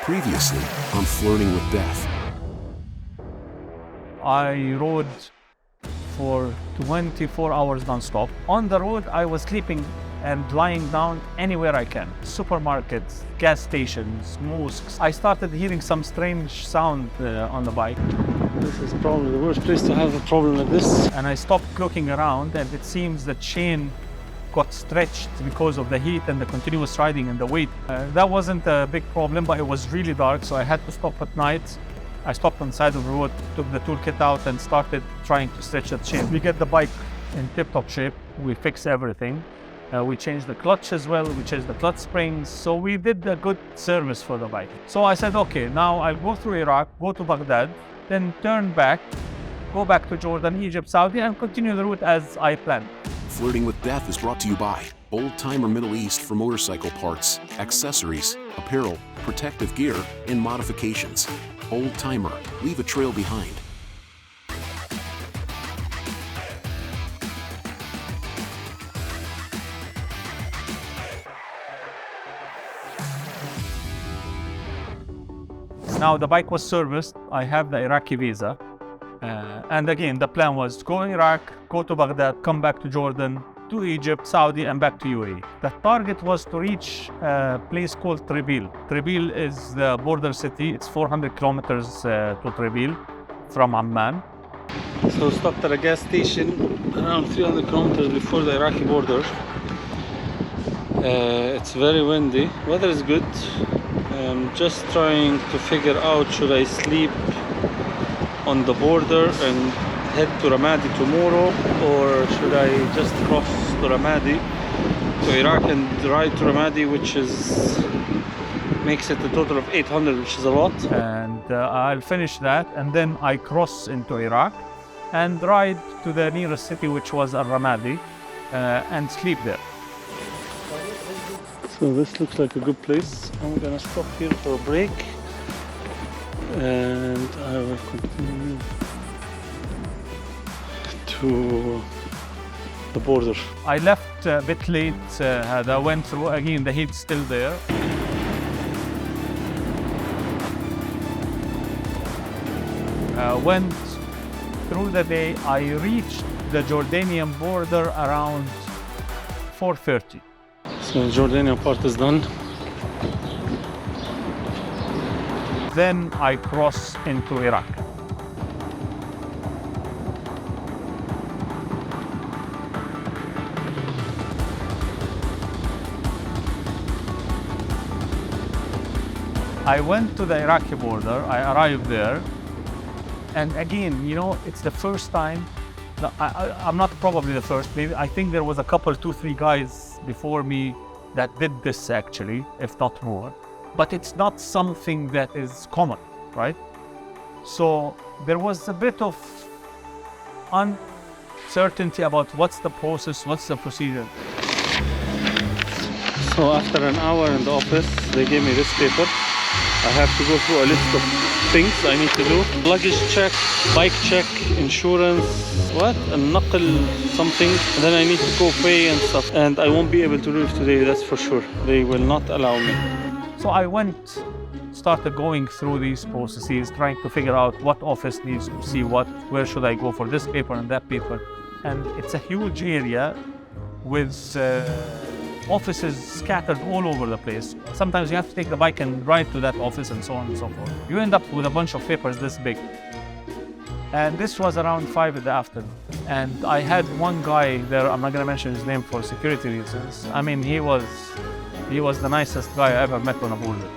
Previously on Flirting with Death. I rode for 24 hours non-stop. On the road, I was sleeping and lying down anywhere I can. Supermarkets, gas stations, mosques. I started hearing some strange sound on the bike. This is probably the worst place to have a problem like this. And I stopped looking around, and it seems the chain got stretched because of the heat and the continuous riding and the weight. That wasn't a big problem, but it was really dark, so I had to stop at night. I stopped on the side of the road, took the toolkit out and started trying to stretch the chain. We get the bike in tip-top shape, we fix everything. We changed the clutch as well, we changed the clutch springs, so we did a good service for the bike. So I said, okay, now I'll go through Iraq, go to Baghdad, then turn back, go back to Jordan, Egypt, Saudi, and continue the route as I planned. Flirting with Death is brought to you by Old Timer Middle East for motorcycle parts, accessories, apparel, protective gear, and modifications. Old Timer, leave a trail behind. Now the bike was serviced, I have the Iraqi visa. And again, the plan was to go to Iraq, go to Baghdad, come back to Jordan, to Egypt, Saudi, and back to UAE. The target was to reach a place called Tribil. Tribil is the border city. It's 400 kilometers to Tribil from Amman. So stopped at a gas station around 300 kilometers before the Iraqi border. It's very windy. Weather is good. I'm just trying to figure out, should I sleep on the border and head to Ramadi tomorrow, or should I just cross to Ramadi to Iraq and ride to Ramadi, which makes it a total of 800, which is a lot. And I'll finish that, and then I cross into Iraq and ride to the nearest city, which was Ramadi, and sleep there. So this looks like a good place. I'm gonna stop here for a break, and I will continue to the border. I left a bit late. I went through, again, the heat's still there. Went through the day. I reached the Jordanian border around 4:30. So the Jordanian part is done. Then I cross into Iraq. I went to the Iraqi border, I arrived there, and again, it's the first time, I'm not probably the first, maybe I think there was a couple, 2-3 guys before me that did this actually, if not more. But it's not something that is common, right? So there was a bit of uncertainty about what's the process, what's the procedure. So after an hour in the office, they gave me this paper. I have to go through a list of things I need to do. Luggage check, bike check, insurance, a knuckle something. And then I need to go pay and stuff. And I won't be able to leave today, that's for sure. They will not allow me. So I started going through these processes, trying to figure out what office needs to see what, where should I go for this paper and that paper. And it's a huge area with offices scattered all over the place. Sometimes you have to take the bike and ride to that office and so on and so forth. You end up with a bunch of papers this big. And this was around 5 in the afternoon. And I had one guy there, I'm not gonna mention his name for security reasons. I mean, he was the nicest guy I ever met on a border.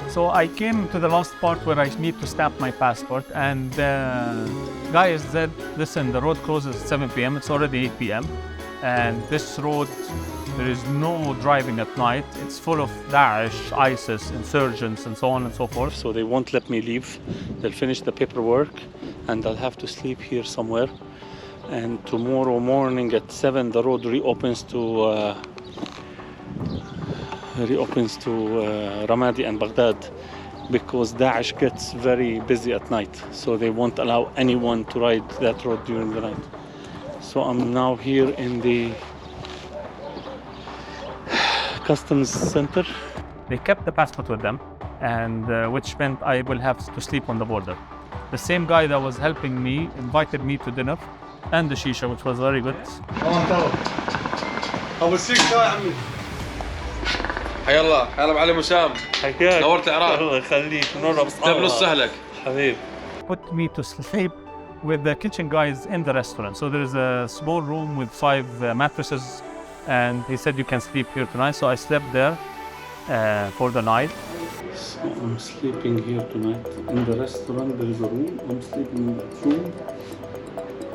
So I came to the last part where I need to stamp my passport, and the guy said, listen, the road closes at 7 p.m. It's already 8 p.m. And this road, there is no driving at night. It's full of Daesh, ISIS, insurgents, and so on and so forth. So they won't let me leave. They'll finish the paperwork, and I'll have to sleep here somewhere. And tomorrow morning at 7, the road reopens to Ramadi and Baghdad, because Daesh gets very busy at night. So they won't allow anyone to ride that road during the night. So I'm now here in the customs center. They kept the passport with them. and which meant I will have to sleep on the border. The same guy that was helping me invited me to dinner and the shisha, which was very good. أول شيء يا عمي. حيا الله، حيا الله معلم وسام. حياك. نورت العراق. الله يخليك، نورنا بصحة. بنص أهلك. حبيب. Put me to sleep with the kitchen guys in the restaurant. So there is a small room with 5 mattresses, and he said you can sleep here tonight. So I slept there for the night. So I'm sleeping here tonight in the restaurant. There is a room. I'm sleeping in that room.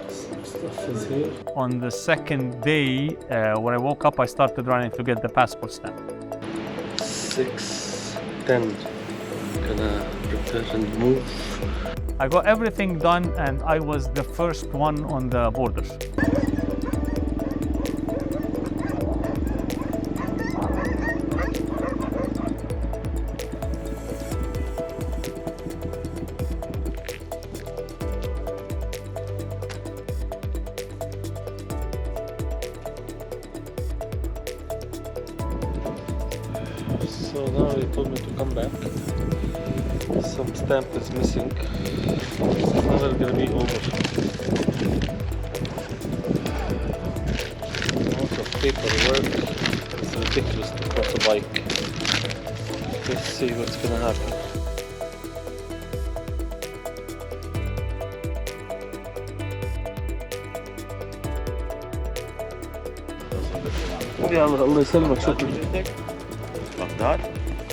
Some stuff is here. On the second day, when I woke up, I started running to get the passport stamp. 6:10. Gonna prepare and move. I got everything done, and I was the first one on the border. So now they told me to come back. Some stamp is missing. It's never gonna be over. Amount of paperwork. It's ridiculous to cross a bike. Let's see what's gonna happen. يا الله يسلمك شكرا. بغداد؟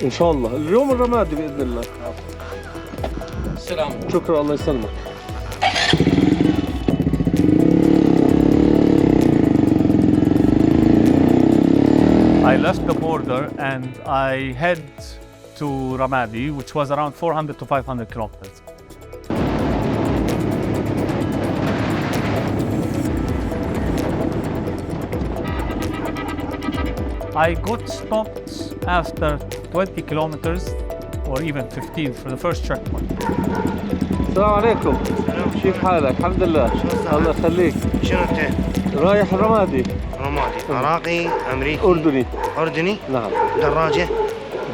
ان شاء الله اليوم الرمادي باذن الله. السلام. شكرا الله يسلمك. I left the border and I head to Ramadi, which was around 400 to 500 kilometers. I got stopped after 20 kilometers or even 15 for the first checkpoint. السلام عليكم. كيف حالك؟ الحمد لله. الله يخليك. شنو انت؟ رايح رمادي. رمادي، عراقي، امريكي، اردني. اردني؟ نعم. دراجة؟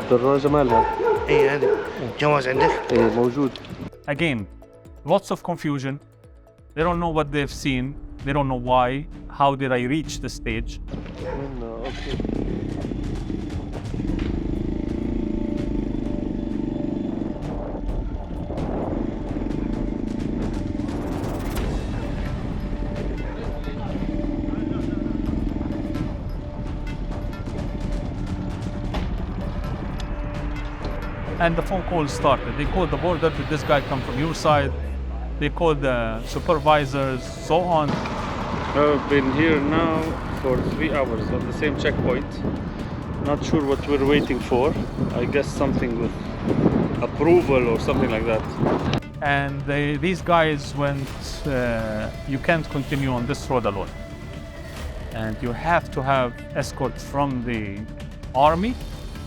الدراجة مالها؟ اي هذا. جواز عندك؟ ايه موجود. Again, lots of confusion. They don't know what they've seen. They don't know why. How did I reach the stage? اوكي. And the phone call started. They called the border, did this guy come from your side? They called the supervisors, so on. I've been here now for 3 hours on the same checkpoint. Not sure what we're waiting for. I guess something with approval or something like that. And these guys went, you can't continue on this road alone. And you have to have escort from the army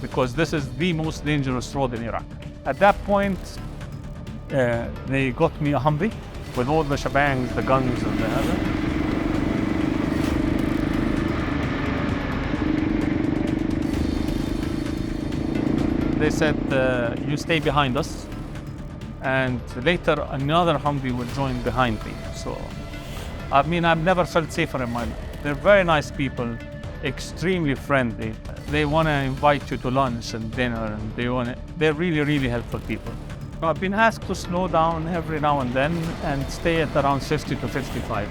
because this is the most dangerous road in Iraq. At that point, they got me a Humvee with all the shebangs, the guns and the other. They said, you stay behind us, and later another Humvee will join behind me. So, I mean, I've never felt safer in my life. They're very nice people, extremely friendly. They want to invite you to lunch and dinner, and they're really, really helpful people. I've been asked to slow down every now and then and stay at around 50 to 55.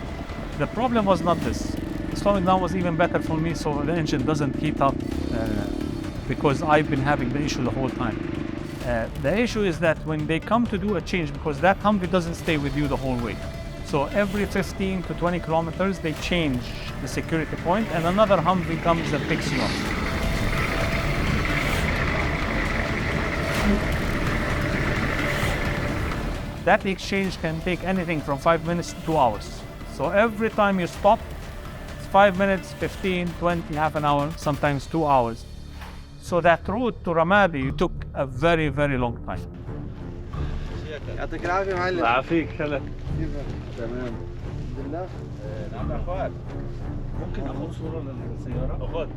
The problem was not this. Slowing down was even better for me so the engine doesn't heat up because I've been having the issue the whole time. The issue is that when they come to do a change, because that Humvee doesn't stay with you the whole way. So every 15 to 20 kilometers, they change the security point and another Humvee comes and picks you up. That exchange can take anything from 5 minutes to 2 hours. So every time you stop, it's 5 minutes, 15, 20, half an hour, sometimes 2 hours. So that route to Ramadi took a very, very long time. يعطيك العافية معلم. يعافيك هلا. تمام. الحمد لله. نعم يا اخوان. ممكن اخذ صورة للسيارة؟ اخذ.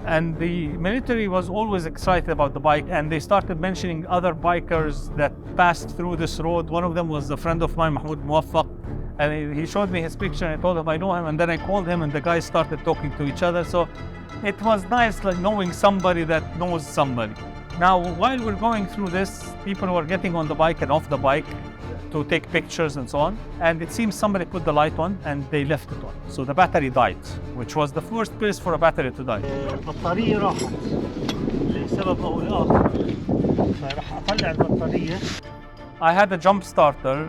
And the military was always excited about the bike, and they started mentioning other bikers that passed through this road. One of them was a friend of mine, Mahmoud Muwaffaq, and he showed me his picture, and I told him I know him, and then I called him, and the guys started talking to each other. So it was nice, like knowing somebody that knows somebody. Now, while we're going through this, people were getting on the bike and off the bike to take pictures and so on. And it seems somebody put the light on and they left it on. So the battery died, which was the first place for a battery to die. البطارية راحت لسبب أو لآخر فراح أطلع البطارية. I had a jump starter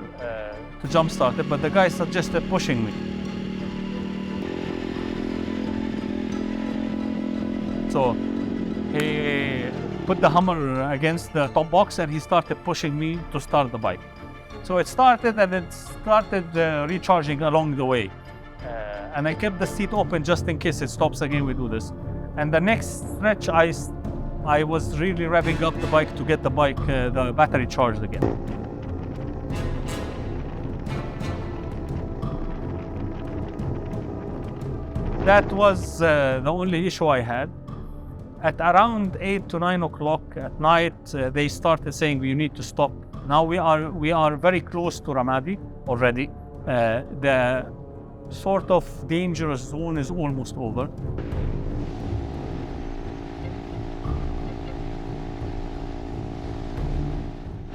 to jump start it, but the guy suggested pushing me. So he put the Hummer against the top box and he started pushing me to start the bike. So it started and it started recharging along the way. And I kept the seat open just in case it stops again, we do this. And the next stretch, I was really revving up the bike to get the battery charged again. That was the only issue I had. At around 8 to 9 o'clock at night, they started saying you need to stop. Now we are very close to Ramadi already. The sort of dangerous zone is almost over.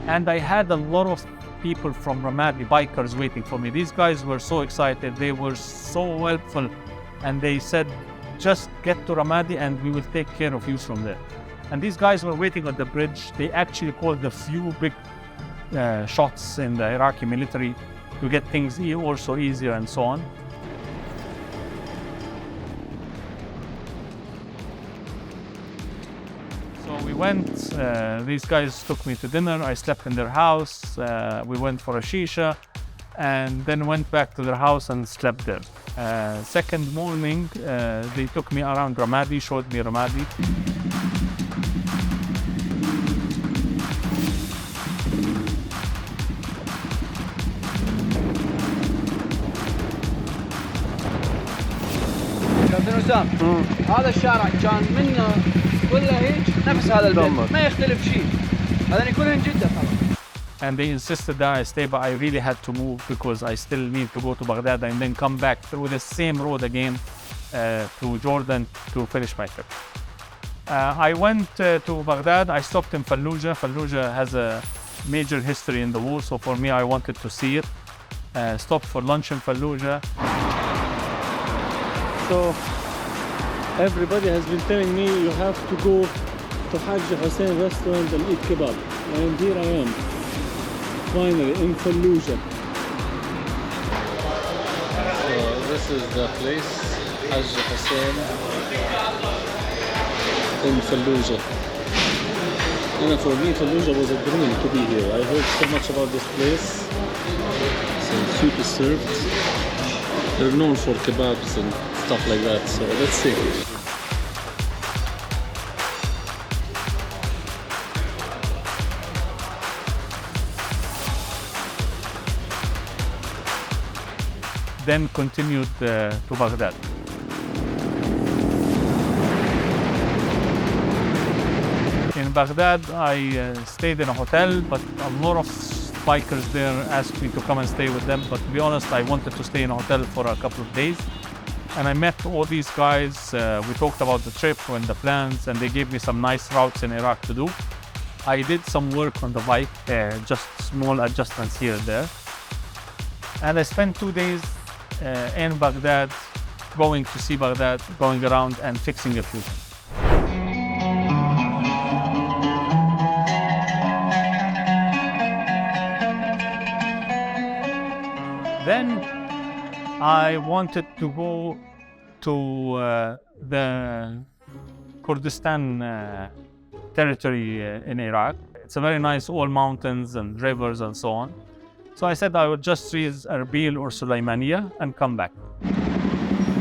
And I had a lot of people from Ramadi, bikers, waiting for me. These guys were so excited. They were so helpful. And they said, just get to Ramadi and we will take care of you from there. And these guys were waiting on the bridge. They actually called a few big shots in the Iraqi military to get things also easier and so on. So we went, these guys took me to dinner. I slept in their house. We went for a shisha and then went back to their house and slept there. Second morning, they took me around Ramadi, showed me Ramadi. كابتن وسام هذا الشارع كان منه كله هيك نفس هذا البيت ما يختلف شيء هذول كلهم جدة خلاص. And they insisted that I stay, but I really had to move because I still need to go to Baghdad and then come back through the same road again to Jordan to finish my trip. I went to Baghdad. I stopped in Fallujah. Fallujah has a major history in the war, so for me I wanted to see it. Stopped for lunch in Fallujah. So everybody has been telling me you have to go to Hajj Hussein restaurant and eat kebab. And here I am, finally in Fallujah. So this is the place, Hajj Hussein in Fallujah. And for me, Fallujah was a dream to be here. I heard so much about this place. So soup is served. They're known for kebabs and stuff like that. So let's see. Then continued to Baghdad. In Baghdad, I stayed in a hotel, but a lot of bikers there asked me to come and stay with them. But to be honest, I wanted to stay in a hotel for a couple of days. And I met all these guys. We talked about the trip and the plans, and they gave me some nice routes in Iraq to do. I did some work on the bike, just small adjustments here and there. And I spent 2 days in Baghdad, going to see Baghdad, going around and fixing a few things. Then I wanted to go to the Kurdistan territory in Iraq. It's a very nice, all mountains and rivers and so on. So I said I would just reach Erbil or Sulaimaniya and come back.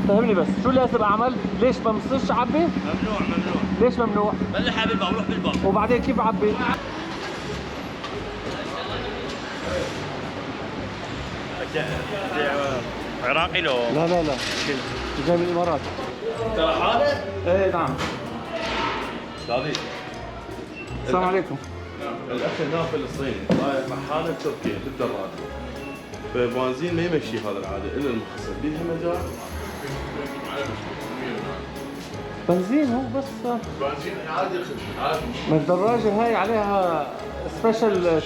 فهمني بس شو لازم اعمل؟ ليش ما بصيرش اعبي؟ ممنوع ممنوع ليش ممنوع؟ بلح بالباب روح بالباب وبعدين كيف اعبي؟ عراقي لو لا جاي من الامارات. ترى حالة؟ ايه نعم. استاذي السلام عليكم. الاخ هنا فلسطيني رايح رحاله تركيا بالدراجه. فبنزين ما يمشي هذا العاده الا المخصص بيها مجال. بنزين هو بس. بنزين عادي عادي. ما الدراجة هاي عليها سبيشل.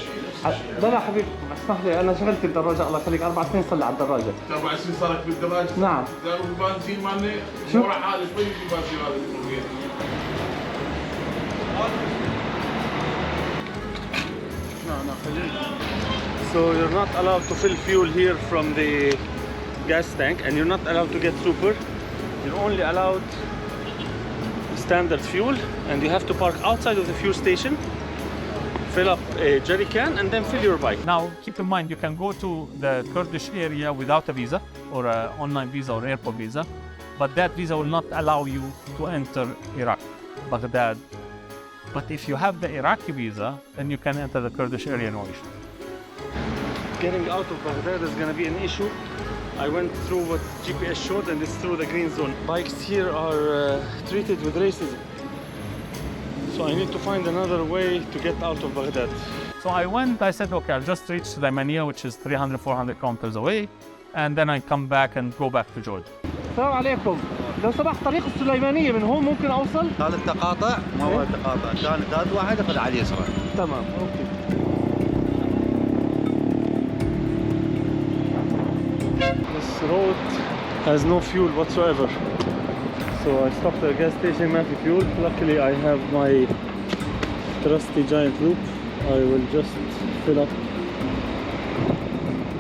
لا حبيبي اسمح لي انا شغلت الدراجة الله يخليك 4 سنين صار لي على الدراجة. 4 سنين صار لك بالدراجه؟ نعم. قالوا البنزين مالنا شو؟ مو حاله شوي في البنزين هذا التركي. So you're not allowed to fill fuel here from the gas tank, and you're not allowed to get super. You're only allowed standard fuel, and you have to park outside of the fuel station, fill up a jerry can, and then fill your bike. Now, keep in mind, you can go to the Kurdish area without a visa or an online visa or airport visa, but that visa will not allow you to enter Iraq, Baghdad. But if you have the Iraqi visa, then you can enter the Kurdish area, no issue. Getting out of Baghdad is going to be an issue. I went through what GPS showed, and it's through the green zone. Bikes here are treated with racism. So I need to find another way to get out of Baghdad. So I said, okay, I'll just reach Sulaimania, which is 300, 400 kilometers away, and then I come back and go back to Georgia. السلام عليكم. لو سمحت طريق السليمانية من هون ممكن أوصل؟ هذا التقاطع ما هو التقاطع، كانت هذا واحد أخذ على اليسار. تمام أوكي. This road has no fuel whatsoever. So I stopped at a gas station, not fuel. Luckily I have my trusty giant loop. I will just fill up.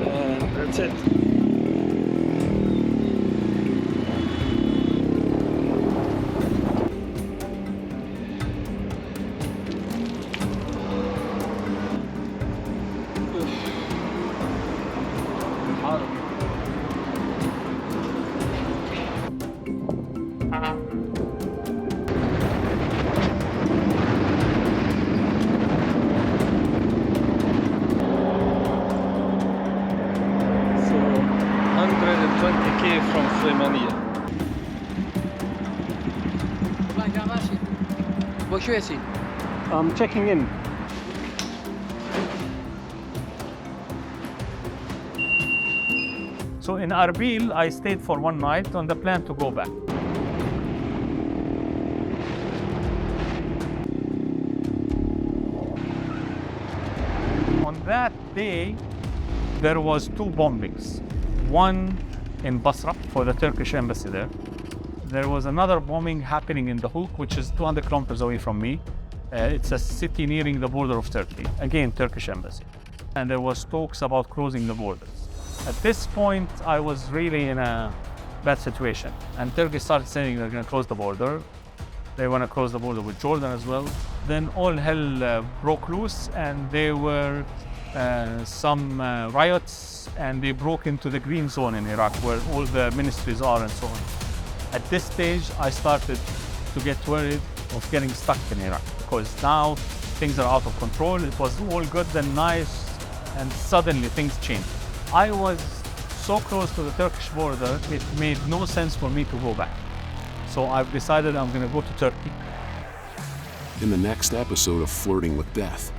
And that's it. From Sulaimania. I'm checking in. So in Arbil, I stayed for one night on the plan to go back. On that day, there was 2 bombings. One in Basra for the Turkish embassy there. There was another bombing happening in Duhok, which is 200 kilometers away from me. It's a city nearing the border of Turkey, again Turkish embassy. And there was talks about closing the borders. At this point, I was really in a bad situation. And Turkey started saying they're going to close the border. They want to close the border with Jordan as well. Then all hell broke loose, and there were some riots, and they broke into the green zone in Iraq where all the ministries are and so on. At this stage, I started to get worried of getting stuck in Iraq because now things are out of control. It was all good and nice, and suddenly things changed. I was so close to the Turkish border, it made no sense for me to go back. So I've decided I'm going to go to Turkey. In the next episode of Flirting with Death.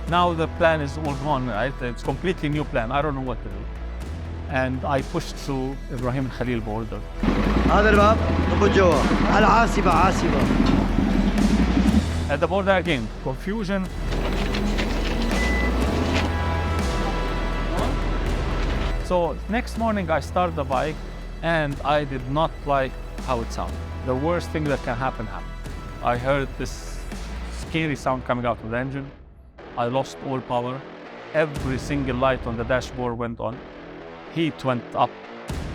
Now the plan is all gone, right? It's a completely new plan. I don't know what to do. And I pushed through Ibrahim and Khalil border. هذا الباب ابو جوا العاصبة عاصبة. At the border again, confusion. So next morning I start the bike and I did not like how it sounded. The worst thing that can happen happened. I heard this scary sound coming out of the engine. I lost all power. Every single light on the dashboard went on. Heat went up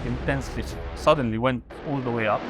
intensely, suddenly went all the way up.